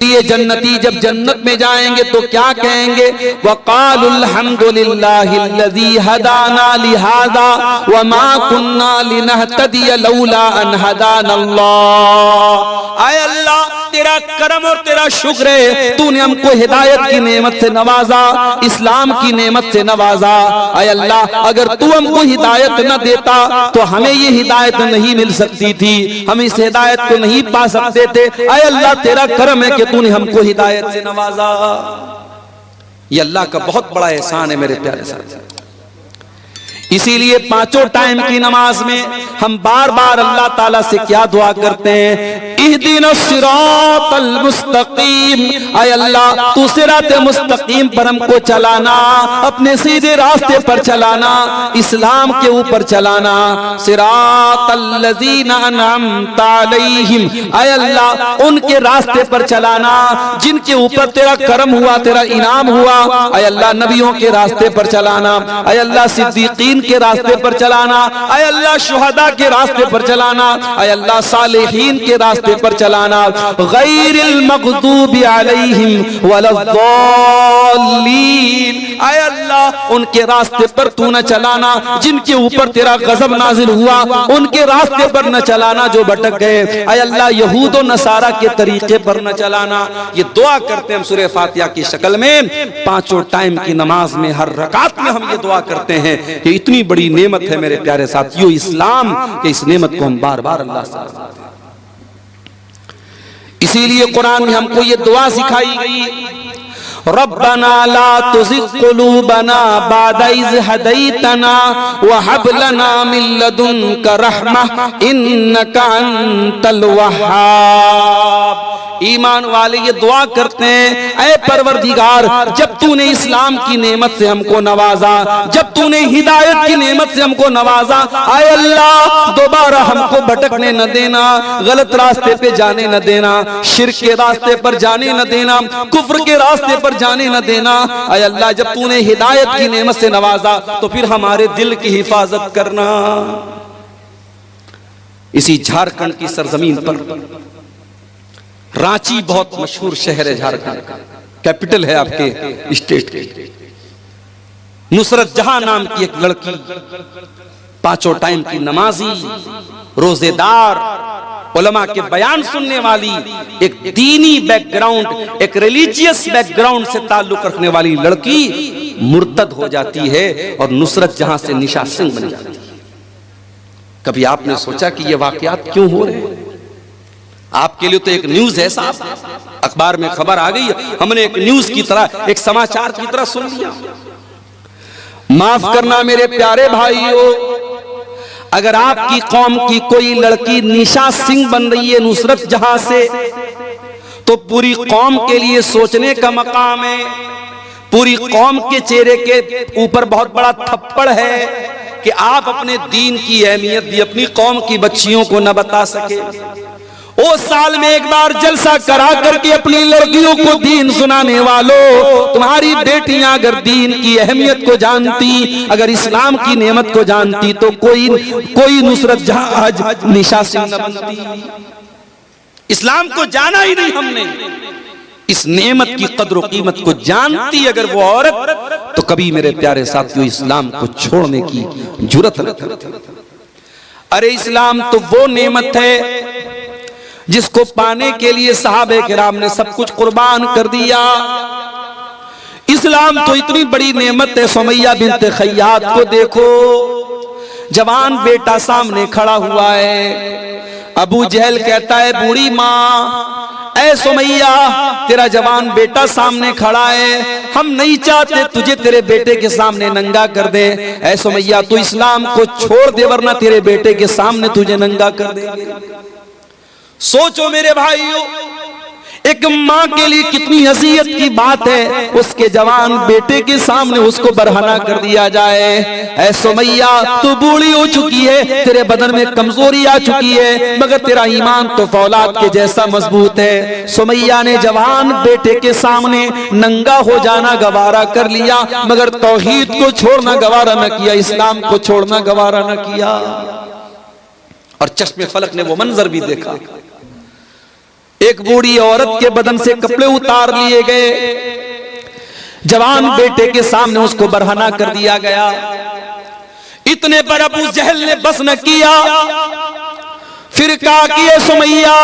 ये जन्नती जब जन्नत में जाएंगे तो क्या कहेंगे? वक़ालुल हम्दुलिल्लाहिल्लज़ी हदाना लिहाज़ा वमा कुन्ना लिनहतदिय लौला अन हदानल्लाह। आए अल्लाह, तेरा करम और तेरा शुक्र है, तूने हमको हिदायत की नेमत से नवाजा, इस्लाम की नेमत से नवाजा। आए अल्लाह, अगर तू हमको हिदायत न देता तो हमें ये हिदायत नहीं मिल सकती थी, हम इस हिदायत को नहीं पा सकते थे। आए अल्लाह, तेरा करम है कि तूने हमको हिदायत से नवाजा। ये अल्लाह का बहुत बड़ा एहसान है मेरे प्यारे साथी। इसीलिए पांचों टाइम की नमाज में हम बार बार अल्लाह ताला से क्या दुआ करते हैं? इहदिनस सिरातल मुस्तकीम। आय अल्लाह, तू सिरात मुस्तकीम पर हमको चलाना, अपने सीधे रास्ते पर चलाना, इस्लाम के ऊपर चलाना। सिरातल लज़ीना अनअमता अलैहिम। आय अल्लाह, उनके रास्ते पर चलाना जिनके ऊपर तेरा करम हुआ, तेरा इनाम हुआ। आय अल्लाह, नबियों के रास्ते पर चलाना। आय अल्लाह, सिद्दीकीन के रास्ते पर चलाना। आय अल्लाह, शुहदा के रास्ते पर चलाना। आय अल्लाह, सालिहीन के रास्ते पर चलाना। गैरिल मग़दूबि अलैहिम वलद्दाल्लीन। आय अल्लाह, उनके रास्ते पर तू न चलाना जिनके ऊपर तेरा गजब नाजिल हुआ, उनके रास्ते पर न चलाना जो भटक गए। आय अल्लाह, यहूद और नसारा के तरीके पर न चलाना। ये दुआ करते हैं हम सूरह फातिहा की शक्ल में, पांचों टाइम की नमाज में, हर रकात में हम ये दुआ करते हैं। ये इतनी बड़ी नेमत है मेरे प्यारे साथियों इस्लाम, के इस नेमत को हम बार बार अल्लाह से मांगते हैं। इसीलिए कुरान में हमको ये दुआ सिखाई गई, रब्बना ला तुज़िग़ क़ुलूबना बअद इज़ हदैतना व हब लना मिन लदुनका रहमह इन्नका अंतल वह्हाब। ईमान वाले ये दुआ करते हैं, ऐ परवरदिगार, जब तूने इस्लाम की नेमत से हमको नवाजा, जब तूने हिदायत की नेमत से हमको नवाजा, आए अल्लाह, दोबारा हमको भटकने न देना, गलत रास्ते पे जाने न देना, शिर्क के रास्ते पर जाने न देना, कुफ्र के रास्ते पर जाने न देना। आए अल्लाह, जब तूने हिदायत की नेमत से नवाजा तो फिर हमारे दिल की हिफाजत करना। इसी झारखंड की सरजमीन पर रांची बहुत मशहूर शहर है, झारखंड का कैपिटल है आपके स्टेट के। नुसरत जहां नाम की एक लड़की, पांचों टाइम की नमाजी, रोजेदार, उलमा के बयान सुनने वाली, एक दीनी बैकग्राउंड, एक रिलीजियस बैकग्राउंड से ताल्लुक रखने वाली लड़की मुर्तद हो जाती है और नुसरत जहां से निशा सिंह बन जाती है। कभी आपने सोचा कि ये वाकयात क्यों हो रहे हैं? आपके लिए तो एक न्यूज है साहब, अखबार में खबर आ गई, हमने एक न्यूज की तरह, एक समाचार की तरह सुन लिया। माफ करना मेरे प्यारे भाइयों, अगर आपकी कौम की कोई लड़की निशा सिंह बन रही है नुसरत जहां से, तो पूरी कौम के लिए सोचने का मकाम है। पूरी कौम के चेहरे के ऊपर बहुत बड़ा थप्पड़ है कि आप अपने दीन की अहमियत भी अपनी कौम की बच्चियों को न बता सके। ओ साल में एक बार जलसा करा करके अपनी लड़कियों को दीन सुनाने वालों, तुम्हारी बेटियां अगर दीन की अहमियत को जानती, अगर इस्लाम की नेमत को जानती, तो कोई नुसरत जहां आज निशा सिंह न बनती। इस्लाम को जाना ही नहीं हमने, इस नेमत की कद्र और कीमत को जानती अगर वो औरत, तो कभी मेरे प्यारे साथियों इस्लाम को छोड़ने की जुर्रत न करती। अरे इस्लाम तो वो नेमत है जिसको पाने के लिए सहाबे किराम ने सब कुछ कुर्बान कर दिया। इस्लाम तो इतनी बड़ी नेमत है, सुमैया बिन्त खय्यात को देखो, जवान बेटा सामने खड़ा हुआ है। अबू जहल कहता है, बूढ़ी माँ, ऐ सुमैया, तेरा जवान बेटा सामने खड़ा है, हम नहीं चाहते तुझे तेरे बेटे के सामने नंगा कर दे। ऐ सुमैया, तू इस्लाम को छोड़ दे वरना तेरे बेटे के सामने तुझे नंगा कर देंगे। सोचो मेरे भाइयों, एक माँ के लिए कितनी हसीयत की बात है, उसके जवान बेटे के सामने उसको बरहना कर दिया जाए। ऐ सुमैया, तू बूढ़ी हो चुकी है, तेरे बदन में कमजोरी आ चुकी है, मगर तेरा ईमान तो फौलाद के जैसा मजबूत है। सुमैया ने जवान बेटे के सामने नंगा हो जाना गवारा कर लिया, मगर तौहीद को छोड़ना गवारा न किया, इस्लाम को छोड़ना गवारा न किया। और चश्मे फलक ने वो मंजर भी देखा, एक बूढ़ी औरत के बदन से कपड़े उतार लिए गए, जवान बेटे के सामने उसको बरहना कर दिया गया। इतने पर अबू जहल ने बस न किया, फिर कहा कि ये सुमैया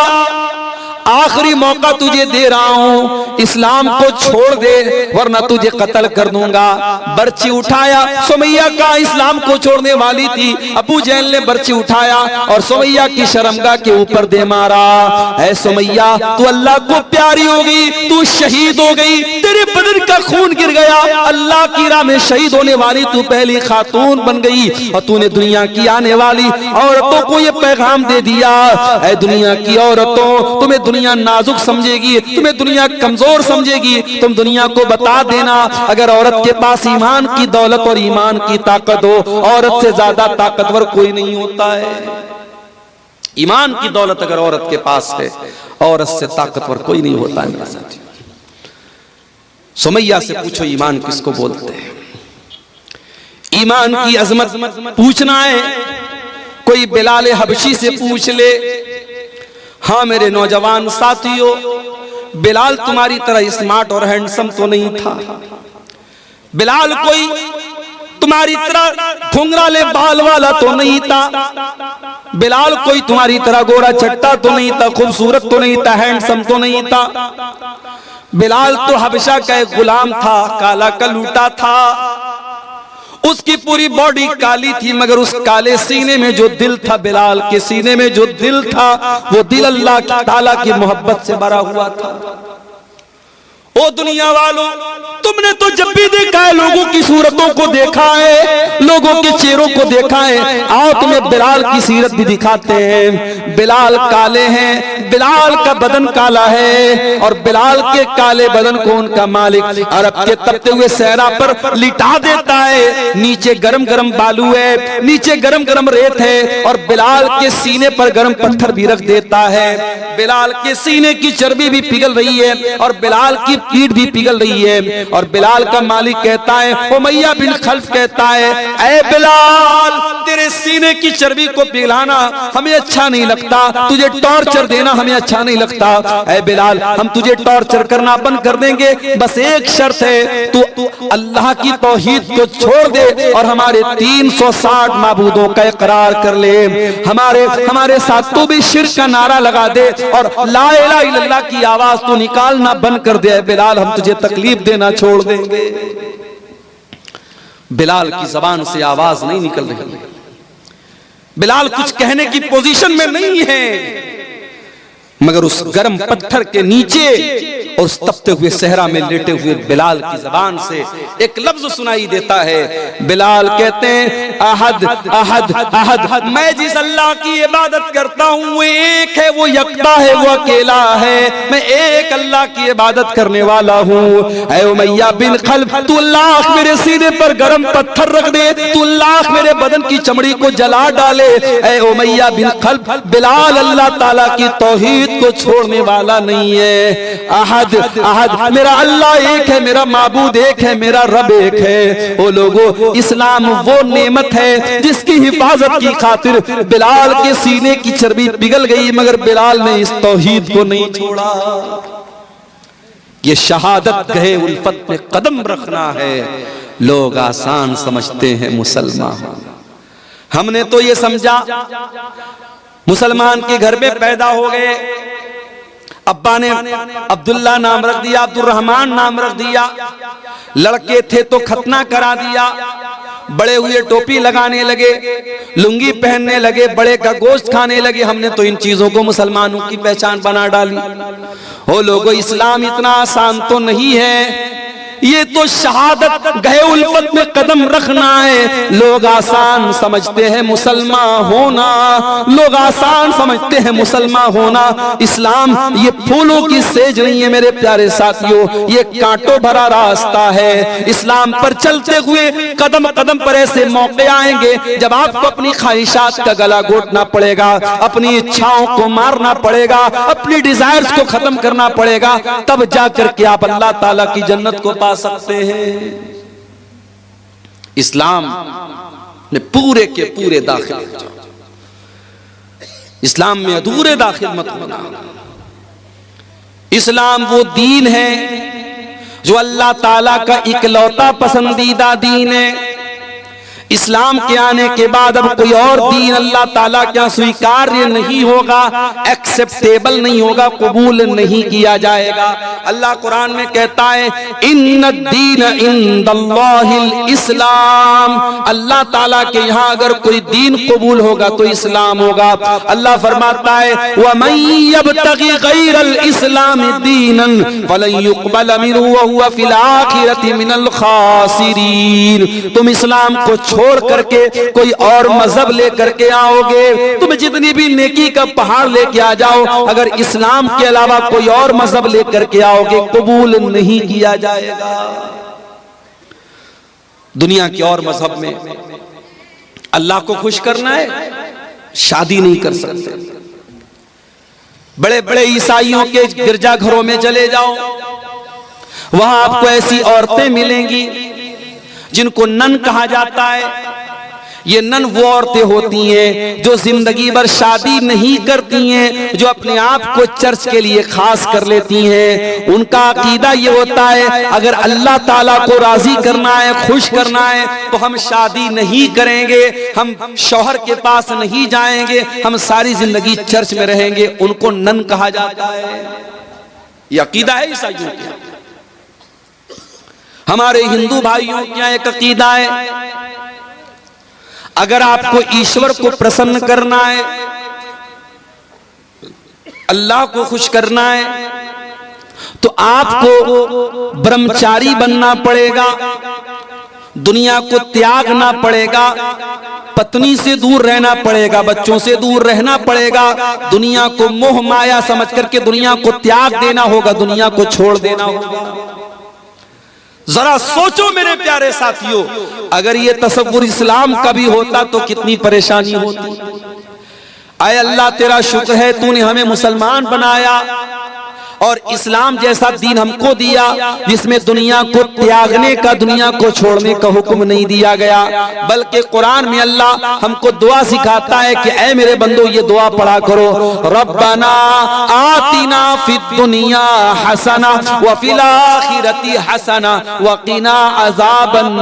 आखिरी मौका तुझे दे रहा हूं, इस्लाम को छोड़ दे वरना तुझे कत्ल कर दूंगा। बर्ची उठाया, सुमैया का इस्लाम को छोड़ने वाली थी। अबू जहल ने बर्ची उठाया और सुमैया की शर्मगाह के ऊपर दे मारा। ऐ सुमैया, तू अल्लाह को प्यारी हो गई, तू शहीद हो गई, तेरे बदन का खून गिर गया, अल्लाह की राह में शहीद होने वाली तू पहली खातून बन गई और तूने दुनिया की आने वाली औरतों को ये पैगाम दे दिया, ऐ दुनिया की औरतों, तुम्हें दुनिया नाजुक समझेगी, तुम्हें दुनिया कमजोर समझेगी, तुम दुनिया को बता देना अगर औरत के पास ईमान की दौलत और ईमान की ताकत हो, औरत से ज्यादा ताकतवर कोई नहीं होता है। ईमान की दौलत अगर औरत के पास है, औरत से ताकतवर कोई नहीं होता है। मेरे साथी, सुमैया से पूछो ईमान किसको बोलते हैं। ईमान की अजमत पूछना है, कोई बिलाल हबशी से पूछ ले। हाँ मेरे नौजवान साथियों, बिलाल तुम्हारी तरह स्मार्ट और हैंडसम तो नहीं था। बिलाल कोई तुम्हारी तरह घुंघराले बाल वाला तो नहीं था। बिलाल कोई तुम्हारी तरह गोरा चट्टा तो नहीं था, खूबसूरत तो नहीं था, हैंडसम तो नहीं था। बिलाल तो हबशा का एक गुलाम था, काला कलूटा था। उसकी पूरी बॉडी काली थी, मगर उस काले सीने में जो दिल था, बिलाल के सीने में जो दिल था, वो दिल अल्लाह ताला की मोहब्बत से भरा हुआ था। ओ दुनिया वालों, तुमने तो जब भी देखा है लोगों की सूरतों को देखा है, लोगों के चेहरों को देखा है, आओ तुम्हें बिलाल की सीरत भी दिखाते हैं। बिलाल काले हैं, बिलाल का बदन काला है और बिलाल के काले बदन को उनका मालिक अरब के तपते हुए सहरा पर लिटा देता है। नीचे गरम गरम बालू है, नीचे गरम गरम रेत है और बिलाल के सीने पर गरम पत्थर भी रख देता है। बिलाल के सीने की चर्बी भी पिघल रही है और बिलाल की पीठ भी पिघल रही है। और बिलाल का मालिक कहता है, उमैया बिन खल्फ कहता है, ऐ बिलाल, तेरे सीने की चर्बी को पिघलाना हमें अच्छा नहीं लगता, तुझे टॉर्चर देना हमें अच्छा नहीं लगता। ऐ बिलाल, हम तुझे टॉर्चर करना बंद कर देंगे, बस एक शर्त है, तू अल्लाह की तौहीद को छोड़ दे और हमारे 360 माबूदों का इकरार कर ले। हमारे साथ तू भी शिर्क का नारा लगा दे और ला इलाहा इल्लल्लाह की आवाज तू निकालना बंद कर दे। बिलाल, हम तुझे तकलीफ देना छोड़ देंगे। बिलाल की जबान से आवाज नहीं निकल रही। बिलाल कुछ कहने की पोजीशन में नहीं है, मगर उस गर्म पत्थर के नीचे और उस तपते हुए सहरा में लेटे हुए बिलाल की जबान से एक लफ्ज सुनाई देता है। बिलाल कहते हैं, अहद अहद अहद, मैं जिस अल्लाह की इबादत करता हूँ वो एक है, वो यकता है, वो अकेला है, मैं एक अल्लाह की इबादत करने वाला हूँ। ऐ उमैया बिन खल्फ, तू लाख मेरे सीने पर गर्म पत्थर रख दे, तू लाख मेरे बदन की चमड़ी को जला डाले, ऐ उमैया बिन खल्फ, बिलाल अल्लाह ताला की तौहीद को छोड़ने वाला नहीं है। अहद अहद, मेरा अल्लाह एक है, मेरा माबूद एक है, मेरा रब एक है। ओ लोगों, इस्लाम वो नेमत है जिसकी हिफाजत की खातिर बिलाल के सीने की चर्बी पिघल गई, मगर बिलाल ने इस तौहीद को नहीं छोड़ा। ये शहादत गहे उल्फत में कदम रखना है। लोग आसान समझते हैं मुसलमान, हमने तो ये समझा मुसलमान के घर में पैदा हो गए, अब्बा ने अब्दुल्ला नाम रख दिया, अब्दुर्रहमान नाम रख दिया, लड़के थे तो खतना करा दिया, बड़े हुए टोपी लगाने लगे, लुंगी पहनने लगे, बड़े का गोश्त खाने लगे। हमने तो इन चीजों को मुसलमानों की पहचान बना डाली। ओ लोगों, इस्लाम इतना आसान तो नहीं है, ये तो शहादत गए उल्फत में कदम रखना है। लोग आसान समझते हैं मुसलमान होना, लोग आसान समझते हैं मुसलमान होना। इस्लाम ये फूलों की सेज नहीं है मेरे प्यारे साथियों, ये कांटों भरा रास्ता है। इस्लाम पर चलते हुए कदम कदम पर ऐसे मौके आएंगे जब आपको अपनी ख्वाहिशात का गला घोटना पड़ेगा, अपनी इच्छाओं को मारना पड़ेगा, अपनी डिजायर्स को खत्म करना पड़ेगा, तब जाकर के आप अल्लाह ताला की जन्नत को पा सकते हैं। इस्लाम ने पूरे के पूरे दाखिल हो जाओ, इस्लाम में अधूरे दाखिल मत होना। इस्लाम वो दीन है जो अल्लाह ताला का इकलौता पसंदीदा दीन है। इस्लाम के आने के बाद अब कोई और दीन अल्लाह ताला क्या स्वीकार्य नहीं होगा, एक्सेप्टेबल नहीं होगा, कबूल नहीं किया जाएगा। अल्लाह कुरान में कहता है इन्नद्दीन इंदल्लाहिल इस्लाम, अल्लाह ताला के यहाँ अगर कोई दीन कबूल होगा तो इस्लाम होगा। अल्लाह फरमाता है वमन यब्तगी गैरल इस्लाम दीनन फलन युक़बल मिन्हु व हुवा फिल आखिरति मिनल खासिरीन। तुम इस्लाम को छोड़ करके कोई और मजहब लेकर के आओगे, तुम जितनी भी नेकी का पहाड़ लेके आ जाओ, अगर इस्लाम के अलावा कोई और मजहब लेकर के आओगे कबूल नहीं किया जाएगा। दुनिया के और मजहब में अल्लाह को खुश करना है, शादी नहीं कर सकते। बड़े बड़े ईसाइयों के गिरजाघरों में चले जाओ, वहां आपको ऐसी औरतें मिलेंगी जिनको नन कहा जाता है। ये नन वो औरतें होती हैं जो जिंदगी भर शादी नहीं करती हैं, जो अपने आप को चर्च के लिए खास कर लेती हैं। उनका अकीदा ये होता है अगर अल्लाह ताला को राजी करना है, खुश करना है, तो हम शादी नहीं करेंगे, हम शौहर के पास नहीं जाएंगे, हम सारी जिंदगी चर्च में रहेंगे। उनको नन कहा जाता है। ये अकीदा है ईसाइयों का। हमारे हिंदू भाइयों क्या एक अकीदा है, अगर आपको ईश्वर को प्रसन्न करना है, अल्लाह को खुश करना है, तो आपको ब्रह्मचारी बनना पड़ेगा, दुनिया को त्यागना पड़ेगा, पत्नी से दूर रहना पड़ेगा, बच्चों से दूर रहना पड़ेगा, दुनिया को मोह माया समझ करके दुनिया को त्याग देना होगा, दुनिया को छोड़ देना होगा। जरा सोचो मेरे प्यारे साथियों, अगर ये तसव्वुर इस्लाम का भी होता तो कितनी परेशानी होती। आए अल्लाह तेरा शुक्र है तूने हमें मुसलमान बनाया और इस्लाम जैसा दीन हमको दिया जिसमें दुनिया को त्यागने का, दुनिया को छोड़ने का हुक्म नहीं दिया गया। बल्कि कुरान में अल्लाह हमको दुआ सिखाता है कि ऐ मेरे बंदो ये दुआ पढ़ा करो, रब्बना आतिना फिद दुनिया हसना व फिल आखिरति हसना व क़िना अज़ाबन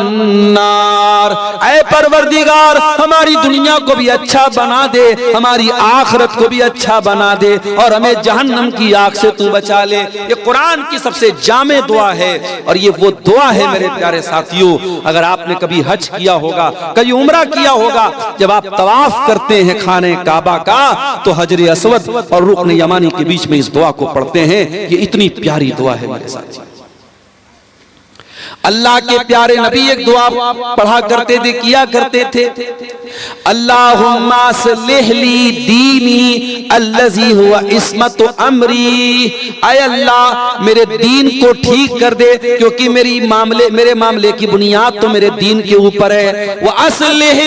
नार। ऐ परवरदिगार हमारी दुनिया को भी अच्छा बना दे, हमारी आखिरत को भी अच्छा बना दे और हमें जहन्नम की आग से तू बचा ले। ये कुरान की सबसे जामे दुआ है और ये वो दुआ है मेरे प्यारे साथियों। अगर आपने कभी हज किया होगा, कभी उम्रा किया होगा, जब आप तवाफ करते हैं खाने काबा का तो हजर अस्वद और रुकन यमानी के बीच में इस दुआ को पढ़ते हैं। ये इतनी प्यारी दुआ है मेरे साथियों। अल्लाह के प्यारे नबी एक दुआ पढ़ा करते थे, किया करते थे, अल्लाहुम्मा अस्लिह ली दीनी अल्लज़ी हुवा इस्मत अमरी। ऐ अल्लाह मेरे दीन को ठीक कर दे क्योंकि मेरे मामले की बुनियाद तो मेरे दीन के ऊपर है। व अस्लिह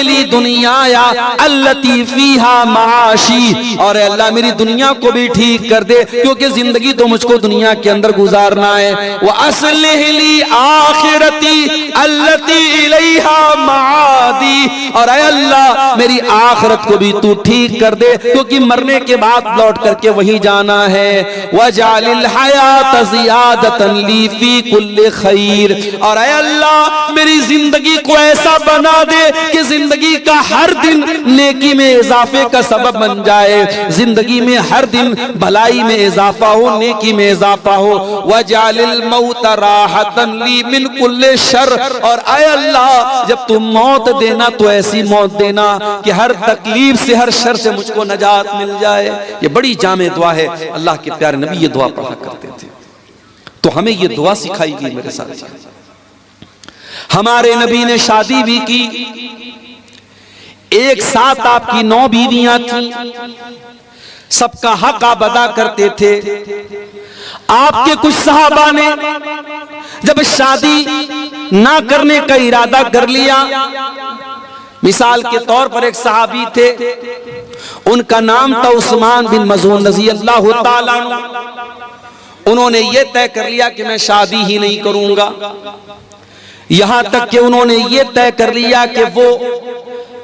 ली दुनियाया अल्लती फीहा माशी, और अल्लाह मेरी दुनिया को भी ठीक कर दे क्योंकि जिंदगी तो मुझको दुनिया के अंदर गुजारना है। व अस्लिह ली आखिरती अल्लती इलैहा मादी, और ऐ अल्लाह मेरी आखिरत को भी तू ठीक कर दे क्योंकि मरने के बाद लौट करके वही जाना है। वजालिल हयात ज़ियादतन ली फी कुल्ली खैर, और ऐ अल्लाह मेरी जिंदगी को ऐसा बना दे कि जिंदगी का हर दिन नेकी में इजाफे का सबब बन जाए, जिंदगी में हर दिन भलाई में इजाफा हो, नेकी में इजाफा हो। वजालिल मौत राहतन ली मिन कुल्ली शर, और ऐ अल्लाह जब तुम मौत देना तो ऐसी मौत देना कि हर तकलीफ से, हर शर से मुझको नजात मिल जाए। ये बड़ी जामे दुआ है। अल्लाह के प्यारे नबी ये दुआ पढ़ा करते थे, तो हमें ये दुआ सिखाई गई मेरे साथ। हमारे नबी ने शादी भी की, एक साथ आपकी 9 बीवियां थी, सबका हक आप अदा करते थे। आपके कुछ सहाबा ने जब शादी ना करने का इरादा कर लिया, मिसाल के तौर पर एक सहाबी थे, उनका नाम था उस्मान बिन मज़ून रज़ी अल्लाह ताला अन्हु। उन्होंने ये तय कर लिया कि मैं शादी ही नहीं करूंगा, यहां तक कि उन्होंने ये तय कर लिया कि वो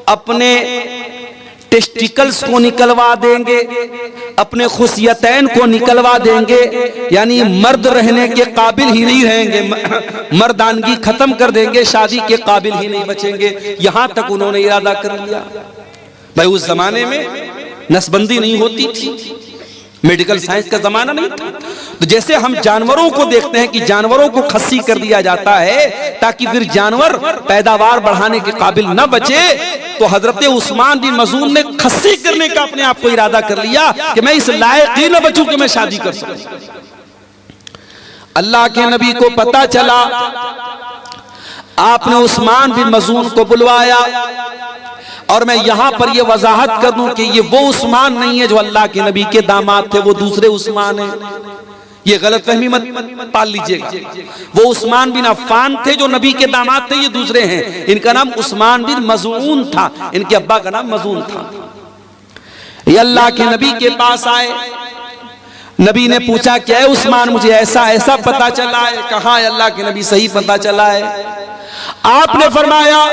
अपने टेस्टिकल्स को निकलवा देंगे, अपने खुशियतैन को निकलवा देंगे, यानी मर्द रहने के काबिल ही नहीं रहेंगे, मर्दानगी खत्म कर देंगे, शादी के काबिल ही नहीं बचेंगे। यहां तक उन्होंने इरादा कर लिया। भाई उस जमाने में नसबंदी नहीं होती थी, मेडिकल साइंस का जमाना नहीं था। तो जैसे हम जानवरों को देखते हैं कि जानवरों को खस्सी कर दिया जाता है ताकि फिर जानवर पैदावार बढ़ाने के काबिल न बचे, तो हजरत उस्मान बिन मज़ून ने खस्सी करने का अपने आप को इरादा कर लिया कि मैं इस लायक ही न बचूं कि मैं शादी कर सकूं। अल्लाह के नबी को पता चला, आपने उस्मान बिन मज़ून को बुलवाया। और मैं यहां पर यह वजाहत कर दूं कि ये वो उस्मान नहीं है जो अल्लाह के नबी के दामाद थे, वो दूसरे उस्मान है। ये गलतफहमी मत पाल लीजिएगा। वो उस्मान बिन अफ़्फ़ान थे जो नबी के दामाद थे, ये दूसरे हैं। इनका नाम उस्मान बिन मज़ून था, इनके अब्बा का नाम मज़ून था। ये अल्लाह के नबी के पास आए, नबी ने पूछा क्या है उस्मान, मुझे ऐसा ऐसा पता चला है। कहा है अल्लाह के नबी, सही पता चला है। आपने फरमाया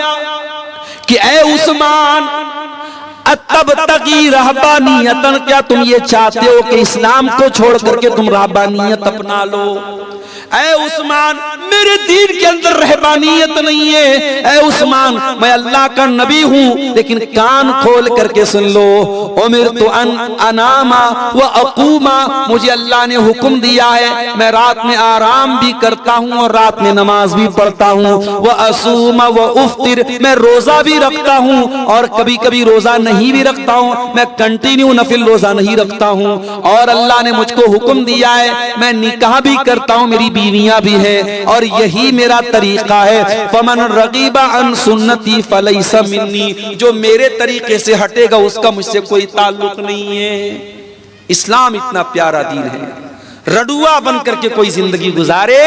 कि ऐ उस्मान, तब तकी रहबानियतन, क्या तुम ये चाहते हो कि इस्लाम को छोड़ करके तुम रहबानियत अपना लो? ऐ उस्मान, मेरे दीन के अंदर रहबानियत नहीं है। ऐ उस्मान, मैं अल्लाह का नबी हूं, लेकिन कान खोल करके सुन लो। उमिरतु अन अनामा व अकूमा, मुझे अल्लाह ने हुक्म दिया है मैं रात में आराम भी करता हूं और रात में नमाज भी पढ़ता हूं। व असूमा व उफ्तिर, मैं रोजा भी रखता हूं और कभी कभी रोजा नहीं भी रखता हूं, मैं कंटिन्यू नफिल रोजा नहीं रखता हूं। और अल्लाह ने मुझको हुक्म दिया है मैं निकाह भी करता हूं, मेरी बीवियां भी हैं, और यही मेरा तरीका है। फमन रगीबा अन सुन्नती फलैसा मिन्नी, जो मेरे तरीके से हटेगा उसका मुझसे कोई ताल्लुक नहीं है। इस्लाम इतना प्यारा दीन है, रडुआ बन करके कोई जिंदगी गुजारे,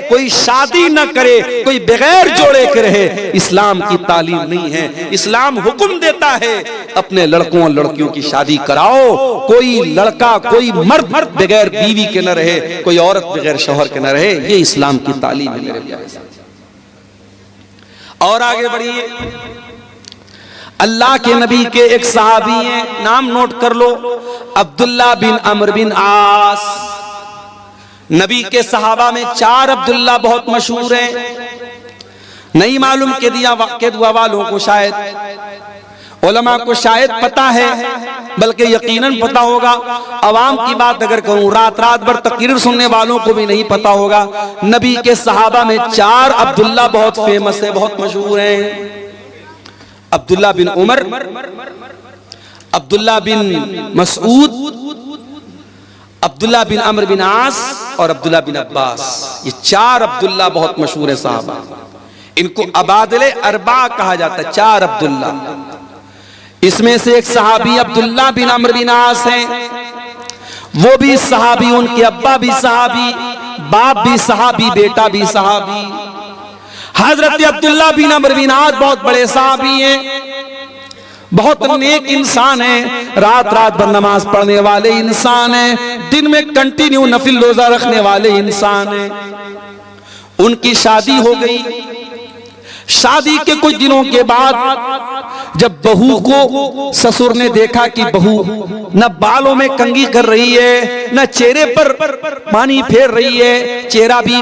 कोई शादी न करे, कोई बगैर जोड़े के रहे, इस्लाम की तालीम नहीं है। इस्लाम हुक्म देता है अपने लड़कों और लड़कियों की शादी कराओ। कोई लड़का, कोई मर्द बगैर बीवी के न रहे, कोई औरत बगैर शौहर के न रहे। ये इस्लाम की तालीम है मेरे प्यारे साथी। और आगे बढ़िए, अल्लाह के नबी के एक सहाबी हैं, नाम नोट कर लो, अब्दुल्ला बिन अमर बिन आस। नबी के सहाबा में 4 अब्दुल्ला बहुत मशहूर हैं। नहीं मालूम के दुआ वालों को शायद, उलमा को शायद पता है, बल्कि यकीनन पता होगा। अवाम की बात अगर कहूं, रात रात भर तकरीर सुनने वालों को भी नहीं पता होगा। नबी के सहाबा में 4 अब्दुल्ला बहुत फेमस है, बहुत मशहूर हैं। अब्दुल्ला बिन उमर, अब्दुल्ला बिन मसऊद, अब्दुल्ला बिन अमर बिन आस और अब्दुल्ला बिन अब्बास। ये 4 अब्दुल्ला बहुत मशहूर है साहबा। इनको अबादिले अरबा कहा जाता है, 4 अब्दुल्ला। इसमें से एक सहाबी अब्दुल्ला बिन अमर बिन आस हैं, वो भी सहाबी, उनके अब्बा भी सहाबी, बाप भी सहाबी, बेटा भी सहाबी। हजरत अब्दुल्ला बिन अमर बिन आस बहुत बड़े सहाबी हैं, बहुत नेक इंसान है, रात रात भर नमाज पढ़ने वाले इंसान है, दिन में कंटिन्यू नफिल रोजा रखने वाले इंसान है। उनकी शादी हो गई। शादी के कुछ दिनों के बाद जब बहू को ससुर ने देखा कि बहू न बालों में कंघी कर रही है, न चेहरे पर पानी फेर रही है, चेहरा भी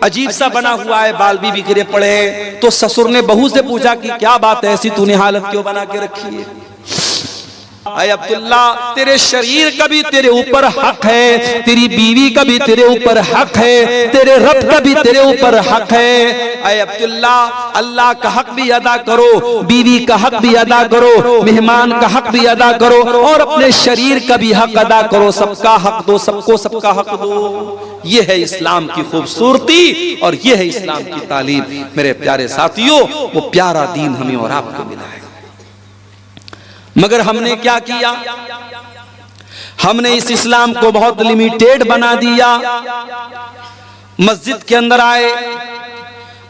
अजीब सा बना हुआ है, बाल भी बिखरे पड़े हैं, तो ससुर ने बहू से पूछा कि क्या बात है, ऐसी तूने हालत क्यों बना के रखी है? अय अब्दुल्ला, तेरे शरीर का भी तेरे ऊपर हक है, तेरी बीवी का भी तेरे ऊपर हक है, तेरे रब का भी तेरे ऊपर हक है। अय अब्दुल्ला, अल्लाह का हक भी अदा करो, बीवी का हक भी अदा करो, मेहमान का हक भी अदा करो, और अपने शरीर का भी हक अदा करो। सबका हक दो, सबको सबका हक दो। ये है इस्लाम की खूबसूरती और ये है इस्लाम की तालीम। मेरे प्यारे साथियों, वो प्यारा दीन हमें और आपको मिला है, मगर हमने क्या किया? हमने इस इस्लाम को बहुत लिमिटेड बना दिया। मस्जिद के अंदर आए,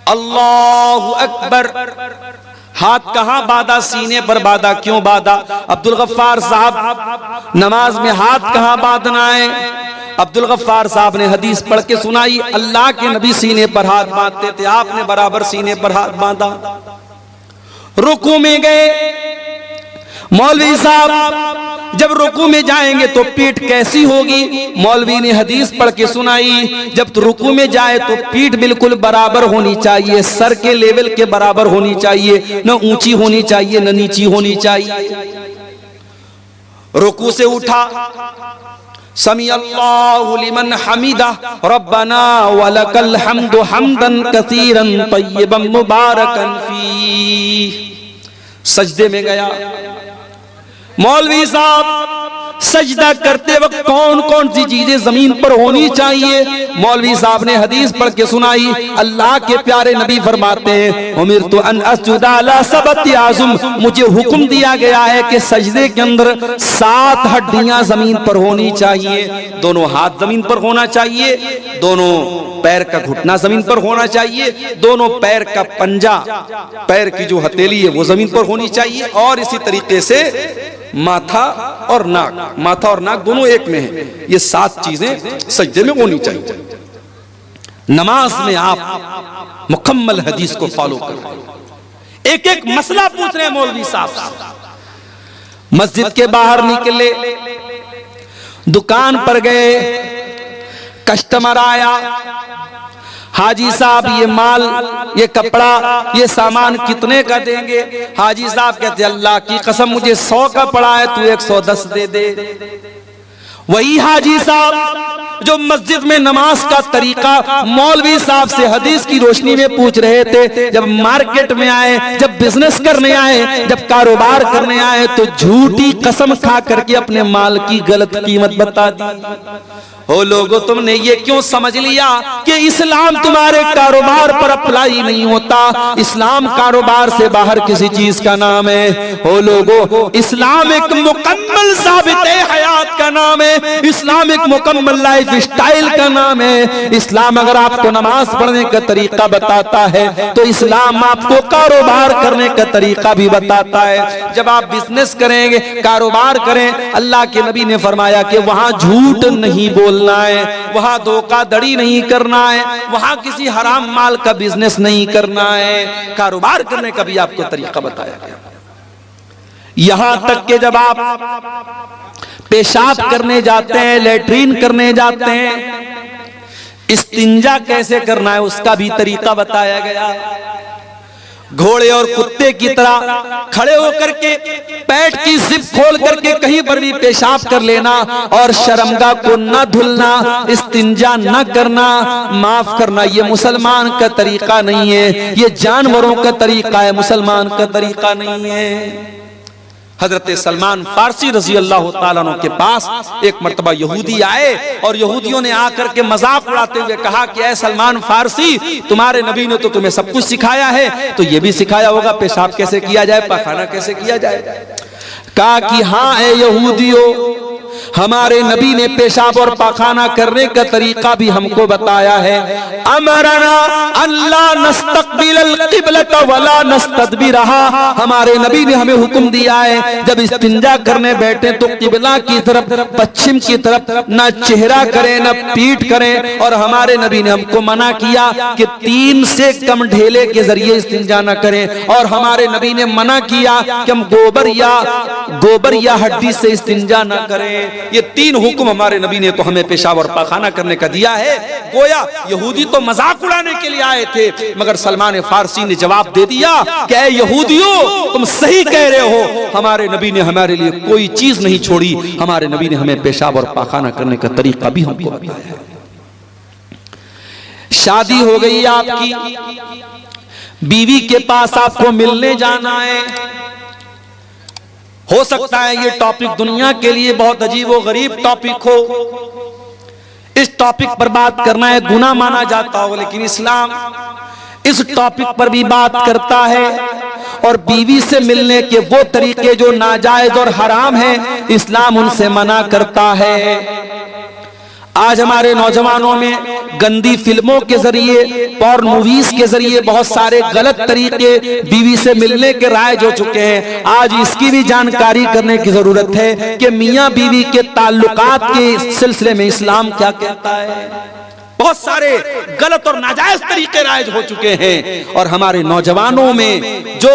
अल्लाहु अकबर, हाथ कहां बांधा? सीने पर बांधा। क्यों बांधा? अब्दुल गफ्फार साहब, नमाज में हाथ कहां बांधना है? अब्दुल गफ्फार साहब ने हदीस पढ़ के सुनाई, अल्लाह के नबी सीने पर हाथ बांधते थे, आपने बराबर सीने पर हाथ बांधा। रुकू में गए, मौलवी साहब जब रुकू में जाएंगे तो पीठ कैसी होगी? मौलवी ने हदीस पढ़ के सुनाई, जब तो रुकू में जाए तो पीठ बिल्कुल बराबर होनी चाहिए, सर के लेवल के बराबर होनी चाहिए, न ऊंची होनी चाहिए न नीची होनी चाहिए। रुकू से उठा, समी अल्लाहु लिमन हमीदा रब्बना वलकल हम्दु हम्दन कसीरन तय्यबन मुबारकन फी। सजदे में गया। मौलवी साहब सजदा करते वक्त कौन कौन सी चीजें जमीन पर होनी चाहिए? मौलवी साहब ने हदीस पढ़ के सुनाई। अल्लाह के प्यारे नबी फरमाते हैं, उमिरतु अन अस्जुदा अला सबती आज़ुम, मुझे हुक्म दिया गया है कि सजदे के अंदर 7 हड्डियां जमीन पर होनी चाहिए। दोनों हाथ जमीन पर होना चाहिए, दोनों पैर का घुटना जमीन पर होना चाहिए, दोनों पैर का पंजा, पैर की जो हथेली है वो जमीन पर होनी चाहिए, और इसी तरीके से माथा और नाक, माथा और नाक दोनों एक में है। ये 7 चीजें सजदे में होनी चाहिए। नमाज में आप मुकम्मल हदीस को फॉलो कर। एक एक मसला पूछ रहे हैं मौलवी साहब। मस्जिद के बाहर निकले, दुकान पर गए, कस्टमर आया, हाजी साहब ये माल, ये कपड़ा, ये सामान कितने का देंगे? हाजी साहब कहते अल्लाह की कसम मुझे 100 का पड़ा है, तू 110 दे दे। वही हाजी साहब जो मस्जिद में नमाज का तरीका मौलवी साहब से हदीस की रोशनी में पूछ रहे थे, जब मार्केट में आए, जब बिजनेस करने आए, जब कारोबार करने आए, तो झूठी कसम खा करके अपने माल की गलत कीमत बता दी। ओ लोगों, तुमने ये क्यों समझ लिया कि इस्लाम तुम्हारे कारोबार पर अप्लाई नहीं होता? इस्लाम कारोबार से बाहर किसी चीज का नाम है। ओ लोगों, इस्लाम एक मुकम्मल ज़ाबिते हयात का नाम है, इस्लाम एक मुकम्मल लाइफ स्टाइल का नाम है। इस्लाम अगर आपको नमाज पढ़ने का तरीका बताता है तो इस्लाम आपको कारोबार करने का तरीका भी बताता है। जब आप बिजनेस करेंगे, कारोबार करें, अल्लाह के नबी ने फरमाया कि वहां झूठ नहीं बोलना है, वहां धोखाधड़ी नहीं करना है, वहां किसी हराम माल का बिजनेस नहीं करना है। कारोबार करने का भी आपको तरीका बताया गया। यहां तक कि जब आप पेशाब करने जाते हैं, लेटरीन करने जाते हैं, इस्तिंजा कैसे करना है उसका भी तरीका बताया गया। घोड़े और कुत्ते की तरह खड़े होकर के पैंट की जिप खोल करके कहीं पर भी पेशाब कर लेना और शर्मगाह को न धुलना, इस्तिंजा न करना, माफ करना, ये मुसलमान का तरीका नहीं है, ये जानवरों का तरीका है, मुसलमान का तरीका नहीं है। हजरत सलमान फारसी रजी अल्लाह ताला अन्हु के पास एक मर्तबा यहूदी आए और यहूदियों ने आकर के मजाक उड़ाते हुए कहा कि ऐ सलमान फारसी, तुम्हारे नबी ने तो तुम्हें सब कुछ सिखाया है, तो ये भी सिखाया होगा पेशाब कैसे किया जाए, पाखाना कैसे किया जाए। कहा कि हाँ ऐ यहूदियों, हमारे नबी ने पेशाब और पाखाना करने का तरीका भी हमको बताया है। अमरना अल्लाह नस्तकबिल क़िबलत वला नस्तदबिरहा, हमारे नबी ने हमें हुक्म दिया है जब इस्तिंजा करने बैठे तो किबला की तरफ, पश्चिम की तरफ ना चेहरा करें न पीठ करें। और हमारे नबी ने हमको मना किया कि 3 से कम ढेले के जरिए इस्तिंजा न करें, और हमारे नबी ने मना किया कि हम गोबर या हड्डी से इस्तिंजा न करें। ये 3 हुक्म हमारे नबी ने तो हमें पेशाब और पाखाना करने का दिया है। गोया यहूदी तो मजाक उड़ाने के लिए आए थे, मगर सलमान फारसी ने जवाब दे दिया कि ऐ यहूदियों, तुम सही कह रहे हो, हमारे नबी ने हमारे लिए कोई चीज नहीं छोड़ी, हमारे नबी ने हमें पेशाब और पाखाना करने का तरीका भी हमको बताया है। शादी हो गई आपकी, बीवी के पास आपको मिलने जाना है। हो सकता है ये टॉपिक दुनिया के लिए बहुत अजीब व गरीब टॉपिक हो, इस टॉपिक पर बात करना है गुनाह माना जाता हो, लेकिन इस्लाम इस टॉपिक पर भी बात करता है और बीवी से मिलने के वो तरीके जो नाजायज और हराम हैं, इस्लाम उनसे मना करता है। आज हमारे नौजवानों में गंदी फिल्मों के जरिए, पॉर्न मूवीज के जरिए बहुत सारे गलत तरीके बीवी से मिलने के राइज हो चुके हैं। आज इसकी भी जानकारी करने की जरूरत है कि मियां बीवी के ताल्लुकात के सिलसिले में इस्लाम क्या कहता है। बहुत सारे गलत और नाजायज तरीके राइज हो चुके हैं और हमारे नौजवानों में जो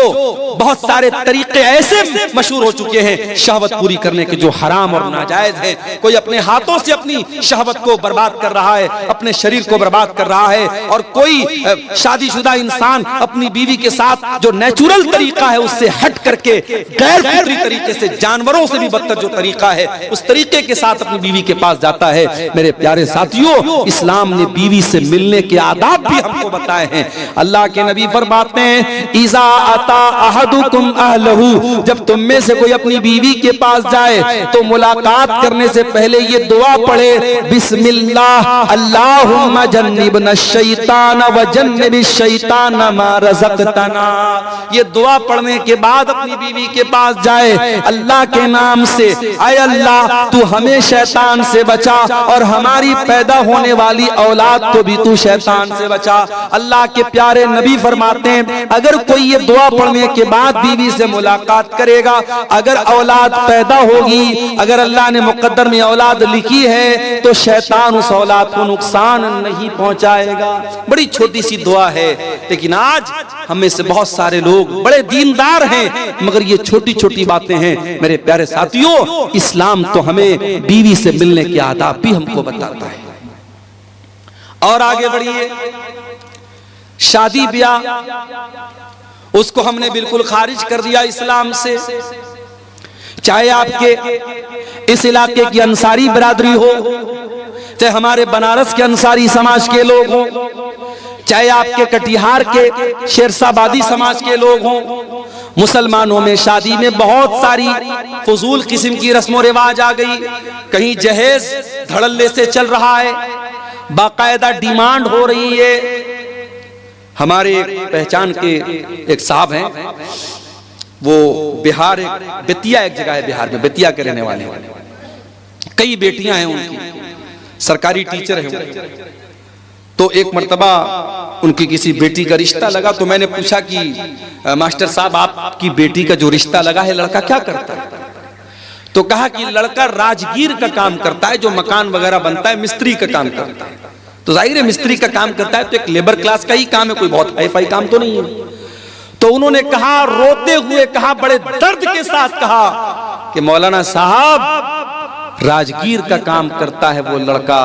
बहुत सारे तरीके ऐसे मशहूर हो चुके हैं शहवत पूरी करने के जो हराम और नाजायज हैं। कोई अपने हाथों से अपनी शहवत को बर्बाद कर रहा है, अपने शरीर को बर्बाद कर रहा है, और कोई शादीशुदा इंसान अपनी बीवी के साथ जो नेचुरल तरीका है उससे हट करके गैर फितरी तरीके से, जानवरों से भी बदतर जो तरीका है उस तरीके के साथ अपनी बीवी के पास जाता है। मेरे प्यारे साथियों, इस्लाम ने बीवी से मिलने के आदाब भी हमको बताए हैं। अल्लाह के नबी फरमाते हैं, इज़ा अता अहदुकुम अहलहू, जब तुम में से कोई अपनी बीवी के पास जाए तो मुलाकात करने से पहले ये दुआ पढ़े, बिस्मिल्लाह अल्लाहुम्मा जन्निबना शैतान व जन्निबिश शैतान मा रज़क़तना। ये दुआ पढ़ने के बाद अपनी बीवी के पास जाए अल्लाह के नाम से, आय अल्लाह तू हमें शैतान से बचा और हमारी पैदा होने वाली औलाद को भी तू शैतान से बचा। अल्लाह के प्यारे नबी फरमाते हैं, अगर कोई ये दुआ पढ़ने के बाद बीवी से मुलाकात करेगा, अगर औलाद पैदा होगी, अगर अल्लाह ने मुकद्दर में औलाद लिखी है तो शैतान उस औलाद को नुकसान नहीं पहुंचाएगा। बड़ी छोटी सी दुआ है, लेकिन आज हम में से बहुत सारे लोग बड़े दीनदार हैं मगर ये छोटी छोटी बातें हैं। मेरे प्यारे साथियों, इस्लाम तो हमें बीवी से मिलने के आदाब भी हमको बताता है। और आगे बढ़िए, शादी ब्याह उसको हमने बिल्कुल खारिज कर दिया इस्लाम से। चाहे आपके इस इलाके की अंसारी बरादरी हो, चाहे हमारे बनारस के अंसारी समाज के लोग हों, चाहे आपके कटिहार के शेरशाबादी समाज के लोग हों, मुसलमानों में शादी में बहुत सारी फजूल किस्म की रस्म रिवाज आ गई। कहीं जहेज धड़ल्ले से चल रहा है, बाकायदा डिमांड हो रही है। हमारे पहचान के एक साहब हैं, वो बिहार बेतिया एक जगह है, बिहार में बेतिया के रहने वाले हैं, कई बेटियां हैं उनकी, सरकारी टीचर हैं। तो एक मर्तबा उनकी किसी बेटी का रिश्ता लगा, तो मैंने पूछा कि मास्टर साहब आपकी बेटी का जो रिश्ता लगा है लड़का क्या करता है? तो कहा कि लड़का राजगीर का काम करता है, जो मकान वगैरह बनता है मिस्त्री का काम करता है। तो जाहिर है मिस्त्री का काम करता है तो एक लेबर क्लास का ही काम है, कोई बहुत हाई फाई काम तो नहीं है। तो उन्होंने कहा, रोते हुए कहा, बड़े दर्द के साथ कहा कि मौलाना साहब राजगीर का काम करता है वो लड़का,